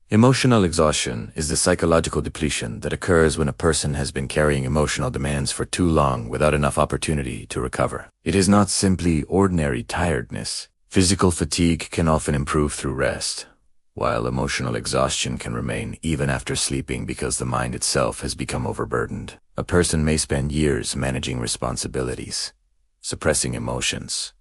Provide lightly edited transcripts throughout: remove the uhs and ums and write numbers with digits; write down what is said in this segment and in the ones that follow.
Emotional exhaustion is the psychological depletion that occurs when a person has been carrying emotional demands for too long without enough opportunity to recover. It is not simply ordinary tiredness. Physical fatigue can often improve through rest, while emotional exhaustion can remain even after sleeping because the mind itself has become overburdened. A person may spend years managing responsibilities, suppressing emotions,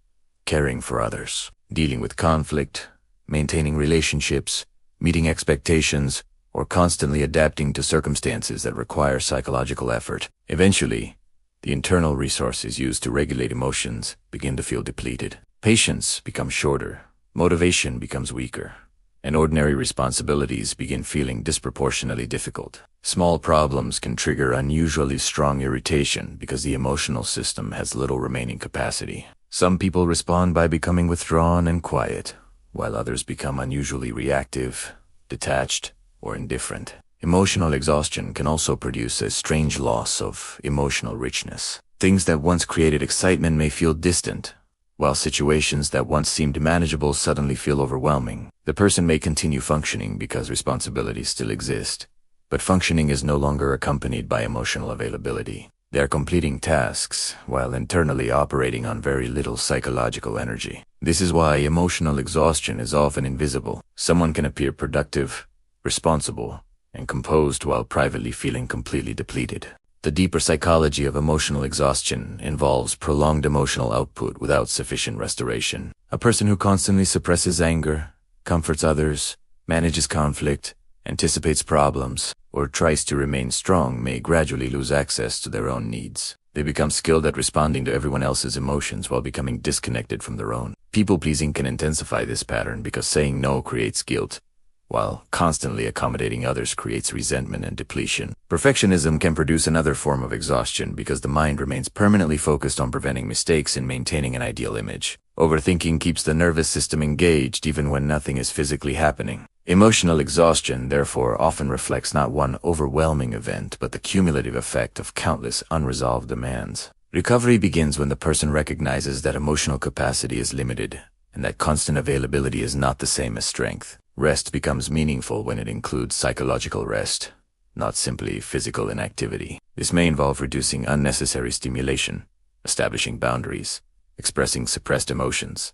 caring for others, dealing with conflict, maintaining relationships, meeting expectations, or constantly adapting to circumstances that require psychological effort. Eventually, the internal resources used to regulate emotions begin to feel depleted. Patience becomes shorter, motivation becomes weaker, and ordinary responsibilities begin feeling disproportionately difficult. Small problems can trigger unusually strong irritation because the emotional system has little remaining capacity. Some people respond by becoming withdrawn and quiet, while others become unusually reactive, detached, or indifferent. Emotional exhaustion can also produce a strange loss of emotional richness. Things that once created excitement may feel distant, while situations that once seemed manageable suddenly feel overwhelming. The person may continue functioning because responsibilities still exist, but functioning is no longer accompanied by emotional availability. They are completing tasks while internally operating on very little psychological energy. This is why emotional exhaustion is often invisible. Someone can appear productive, responsible, and composed while privately feeling completely depleted. The deeper psychology of emotional exhaustion involves prolonged emotional output without sufficient restoration. A person who constantly suppresses anger, comforts others, manages conflict, anticipates problems, or tries to remain strong may gradually lose access to their own needs. They become skilled at responding to everyone else's emotions while becoming disconnected from their own. People-pleasing can intensify this pattern because saying no creates guilt, while constantly accommodating others creates resentment and depletion. Perfectionism can produce another form of exhaustion because the mind remains permanently focused on preventing mistakes and maintaining an ideal image. Overthinking keeps the nervous system engaged even when nothing is physically happening. Emotional exhaustion, therefore, often reflects not one overwhelming event, but the cumulative effect of countless unresolved demands. Recovery begins when the person recognizes that emotional capacity is limited, and that constant availability is not the same as strength. Rest becomes meaningful when it includes psychological rest, not simply physical inactivity. This may involve reducing unnecessary stimulation, establishing boundaries, expressing suppressed emotions,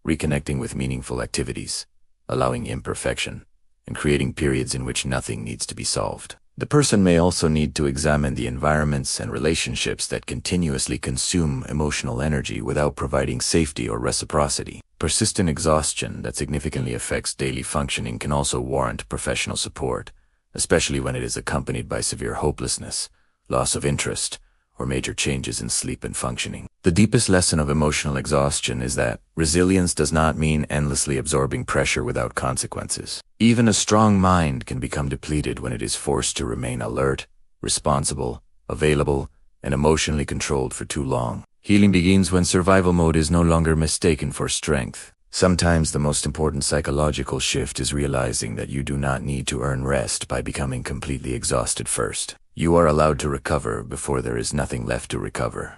reconnecting with meaningful activities, allowing imperfection, and creating periods in which nothing needs to be solved. The person may also need to examine the environments and relationships that continuously consume emotional energy without providing safety or reciprocity. Persistent exhaustion that significantly affects daily functioning can also warrant professional support, especially when it is accompanied by severe hopelessness, loss of interest, or major changes in sleep and functioning. The deepest lesson of emotional exhaustion is that resilience does not mean endlessly absorbing pressure without consequences. Even a strong mind can become depleted when it is forced to remain alert, responsible, available, and emotionally controlled for too long. Healing begins when survival mode is no longer mistaken for strength. Sometimes the most important psychological shift is realizing that you do not need to earn rest by becoming completely exhausted first. You are allowed to recover before there is nothing left to recover.